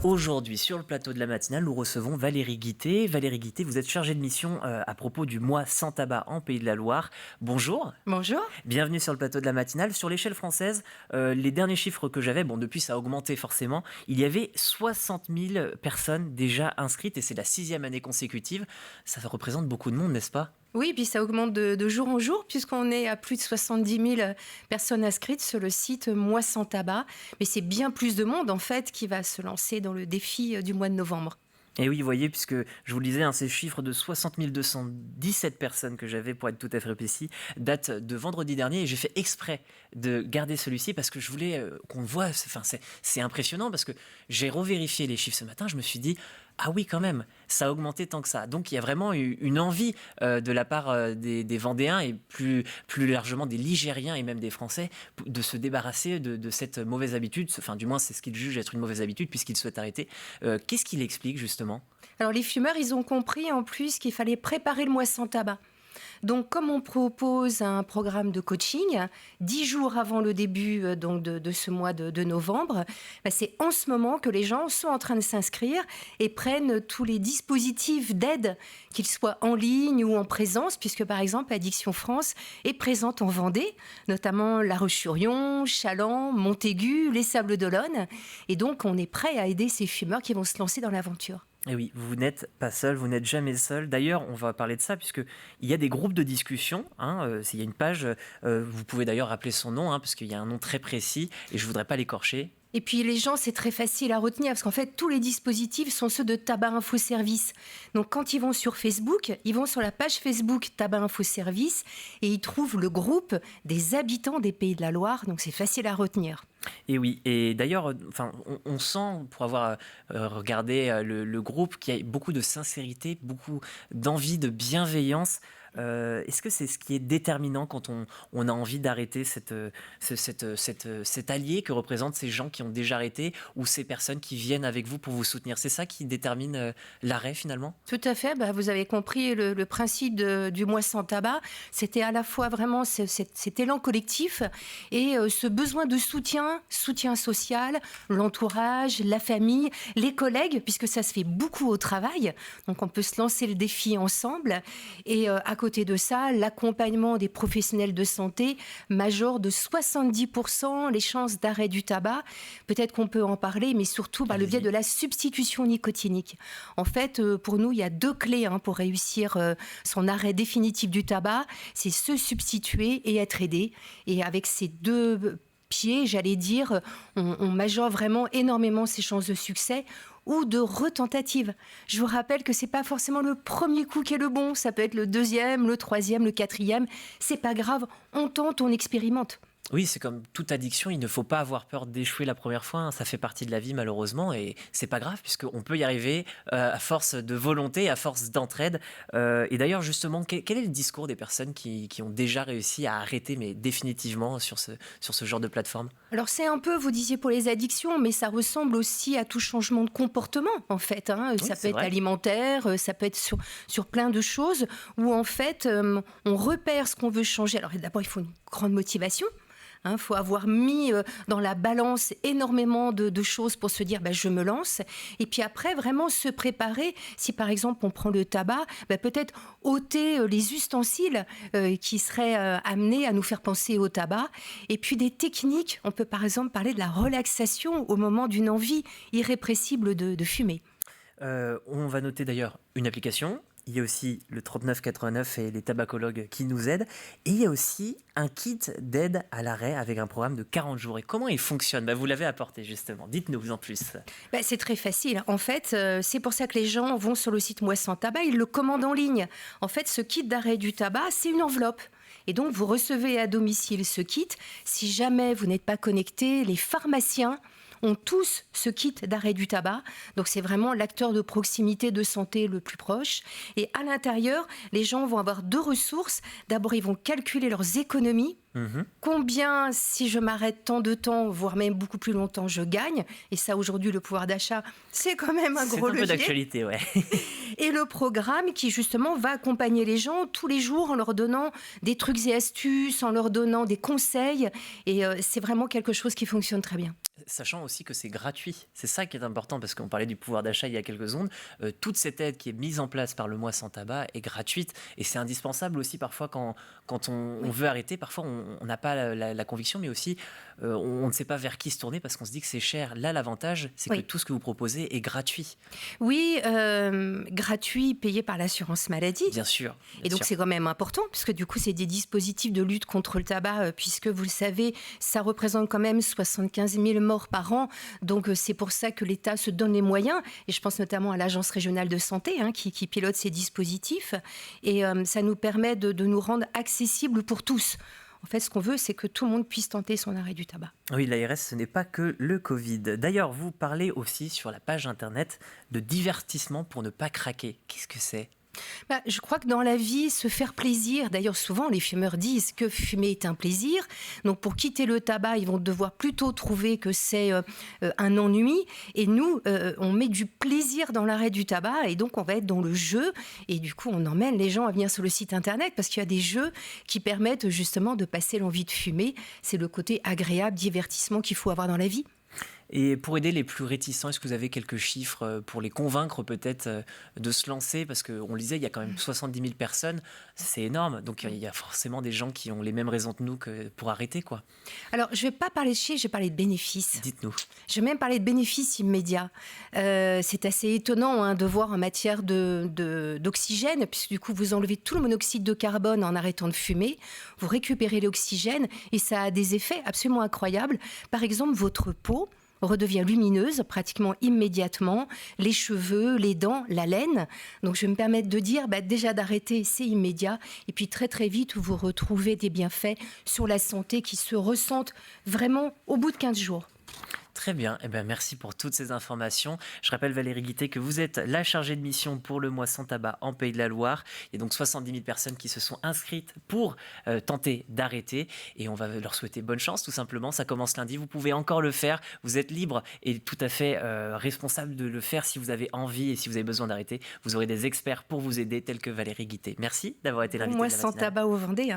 Aujourd'hui, sur le plateau de la matinale, nous recevons Valérie Guittet. Valérie Guittet, vous êtes chargée de mission à propos du mois sans tabac en Pays de la Loire. Bonjour. Bonjour. Bienvenue sur le plateau de la matinale. Sur l'échelle française, les derniers chiffres que j'avais, depuis ça a augmenté forcément, il y avait 60 000 personnes déjà inscrites et c'est la 6e année consécutive. Ça représente beaucoup de monde, n'est-ce pas ? Oui, puis ça augmente de jour en jour, puisqu'on est à plus de 70 000 personnes inscrites sur le site Moi sans tabac. Mais c'est bien plus de monde, en fait, qui va se lancer dans le défi du mois de novembre. Et oui, vous voyez, puisque je vous le disais, ces chiffres de 60 217 personnes que j'avais, pour être tout à fait précis, datent de vendredi dernier. Et j'ai fait exprès de garder celui-ci parce que je voulais qu'on le voit. C'est impressionnant parce que j'ai revérifié les chiffres ce matin. Je me suis dit, ah oui, quand même, ça a augmenté tant que ça. Donc, il y a vraiment eu une envie de la part des Vendéens et plus largement des Ligériens et même des Français de se débarrasser de cette mauvaise habitude. Enfin, du moins, c'est ce qu'ils jugent être une mauvaise habitude puisqu'ils souhaitent arrêter. Qu'est-ce qu'il explique, justement ? Alors, les fumeurs, ils ont compris en plus qu'il fallait préparer le mois sans tabac. Donc, comme on propose un programme de coaching, 10 jours avant le début de ce mois de novembre, c'est en ce moment que les gens sont en train de s'inscrire et prennent tous les dispositifs d'aide, qu'ils soient en ligne ou en présence, puisque par exemple, Addiction France est présente en Vendée, notamment La Roche-sur-Yon, Chaland, Montaigu, les Sables d'Olonne. Et donc, on est prêt à aider ces fumeurs qui vont se lancer dans l'aventure. Et oui, vous n'êtes pas seul, vous n'êtes jamais seul. D'ailleurs, on va parler de ça puisqu'il y a des groupes de discussion. Il y a une page, vous pouvez d'ailleurs rappeler son nom, parce qu'il y a un nom très précis et je ne voudrais pas l'écorcher. Et puis les gens, c'est très facile à retenir parce qu'en fait, tous les dispositifs sont ceux de Tabac Info Service. Donc quand ils vont sur Facebook, ils vont sur la page Facebook Tabac Info Service et ils trouvent le groupe des habitants des Pays de la Loire. Donc c'est facile à retenir. Et oui, et d'ailleurs, on sent, pour avoir regardé le groupe, qu'il y a beaucoup de sincérité, beaucoup d'envie, de bienveillance. Est-ce que c'est ce qui est déterminant quand on a envie d'arrêter cet allié que représentent ces gens qui ont déjà arrêté ou ces personnes qui viennent avec vous pour vous soutenir ? C'est ça qui détermine l'arrêt finalement ? Tout à fait, vous avez compris le principe du mois sans tabac. C'était à la fois vraiment cet élan collectif et ce besoin de soutien social, l'entourage, la famille, les collègues, puisque ça se fait beaucoup au travail. Donc on peut se lancer le défi ensemble. Et à côté de ça, l'accompagnement des professionnels de santé majore de 70% les chances d'arrêt du tabac. Peut-être qu'on peut en parler, mais surtout par le biais de la substitution nicotinique. En fait, pour nous, il y a 2 clés pour réussir son arrêt définitif du tabac. C'est se substituer et être aidé. Et avec ces 2 pieds, j'allais dire, on majore vraiment énormément ses chances de succès ou de retentative. Je vous rappelle que c'est pas forcément le premier coup qui est le bon, ça peut être le 2e, le 3e, le 4e, c'est pas grave, on tente, on expérimente. Oui, c'est comme toute addiction, il ne faut pas avoir peur d'échouer la première fois, ça fait partie de la vie malheureusement et c'est pas grave puisqu'on peut y arriver à force de volonté, à force d'entraide. Et d'ailleurs justement, quel est le discours des personnes qui ont déjà réussi à arrêter mais définitivement sur ce genre de plateforme ? Alors c'est un peu, vous disiez pour les addictions, mais ça ressemble aussi à tout changement de comportement en fait. Oui, ça peut être alimentaire, ça peut être sur plein de choses où en fait on repère ce qu'on veut changer. Alors d'abord il faut une grande motivation. Il faut avoir mis dans la balance énormément de choses pour se dire je me lance. Et puis après, vraiment se préparer. Si par exemple on prend le tabac, peut-être ôter les ustensiles qui seraient amenés à nous faire penser au tabac. Et puis des techniques, on peut par exemple parler de la relaxation au moment d'une envie irrépressible de fumer. On va noter d'ailleurs une application. Il y a aussi le 3989 et les tabacologues qui nous aident. Et il y a aussi un kit d'aide à l'arrêt avec un programme de 40 jours. Et comment il fonctionne ? Vous l'avez apporté justement. Dites-nous en plus. C'est très facile. En fait, c'est pour ça que les gens vont sur le site Moi sans tabac, ils le commandent en ligne. En fait, ce kit d'arrêt du tabac, c'est une enveloppe. Et donc, vous recevez à domicile ce kit. Si jamais vous n'êtes pas connecté, les pharmaciens ont tous ce kit d'arrêt du tabac. Donc, c'est vraiment l'acteur de proximité de santé le plus proche. Et à l'intérieur, les gens vont avoir 2 ressources. D'abord, ils vont calculer leurs économies. Combien, si je m'arrête tant de temps, voire même beaucoup plus longtemps, je gagne. Et ça, aujourd'hui, le pouvoir d'achat, c'est quand même un gros levier. C'est un peu d'actualité, ouais. Et le programme qui, justement, va accompagner les gens tous les jours en leur donnant des trucs et astuces, en leur donnant des conseils. Et c'est vraiment quelque chose qui fonctionne très bien. Sachant aussi que c'est gratuit. C'est ça qui est important parce qu'on parlait du pouvoir d'achat il y a quelques secondes. Toute cette aide qui est mise en place par le Mois sans tabac est gratuite et c'est indispensable aussi parfois quand on veut arrêter. Parfois on n'a pas la conviction, mais aussi on ne sait pas vers qui se tourner parce qu'on se dit que c'est cher. Là, l'avantage, c'est que tout ce que vous proposez est gratuit. Oui, gratuit, payé par l'assurance maladie. Bien sûr. Et donc c'est quand même important puisque du coup c'est des dispositifs de lutte contre le tabac puisque vous le savez, ça représente quand même 75 000 morts par an. Donc c'est pour ça que l'État se donne les moyens. Et je pense notamment à l'Agence régionale de santé qui pilote ces dispositifs. Et ça nous permet de nous rendre accessibles pour tous. En fait, ce qu'on veut, c'est que tout le monde puisse tenter son arrêt du tabac. Oui, l'ARS, ce n'est pas que le Covid. D'ailleurs, vous parlez aussi sur la page internet de divertissement pour ne pas craquer. Qu'est-ce que c'est ? Je crois que dans la vie, se faire plaisir, d'ailleurs souvent les fumeurs disent que fumer est un plaisir, donc pour quitter le tabac, ils vont devoir plutôt trouver que c'est un ennui, et nous, on met du plaisir dans l'arrêt du tabac, et donc on va être dans le jeu, et du coup on emmène les gens à venir sur le site internet, parce qu'il y a des jeux qui permettent justement de passer l'envie de fumer, c'est le côté agréable, divertissement qu'il faut avoir dans la vie. Et pour aider les plus réticents, est-ce que vous avez quelques chiffres pour les convaincre peut-être de se lancer ? Parce qu'on le disait, il y a quand même 70 000 personnes, c'est énorme. Donc il y a forcément des gens qui ont les mêmes raisons que nous pour arrêter, quoi. Alors je ne vais pas parler de chiffres, je vais parler de bénéfices. Dites-nous. Je vais même parler de bénéfices immédiats. C'est assez étonnant de voir en matière d'oxygène, puisque du coup vous enlevez tout le monoxyde de carbone en arrêtant de fumer, vous récupérez l'oxygène et ça a des effets absolument incroyables. Par exemple, votre peau redevient lumineuse pratiquement immédiatement, les cheveux, les dents, la laine. Donc je vais me permettre de dire déjà d'arrêter, c'est immédiat. Et puis très très vite, vous retrouvez des bienfaits sur la santé qui se ressentent vraiment au bout de 15 jours. Très bien, merci pour toutes ces informations. Je rappelle Valérie Guittet que vous êtes la chargée de mission pour le Mois sans tabac en Pays de la Loire. Il y a donc 70 000 personnes qui se sont inscrites pour tenter d'arrêter et on va leur souhaiter bonne chance tout simplement. Ça commence lundi, vous pouvez encore le faire. Vous êtes libre et tout à fait responsable de le faire si vous avez envie et si vous avez besoin d'arrêter. Vous aurez des experts pour vous aider tels que Valérie Guittet. Merci d'avoir été l'invitée de la matinale. Mois sans tabac au Vendée.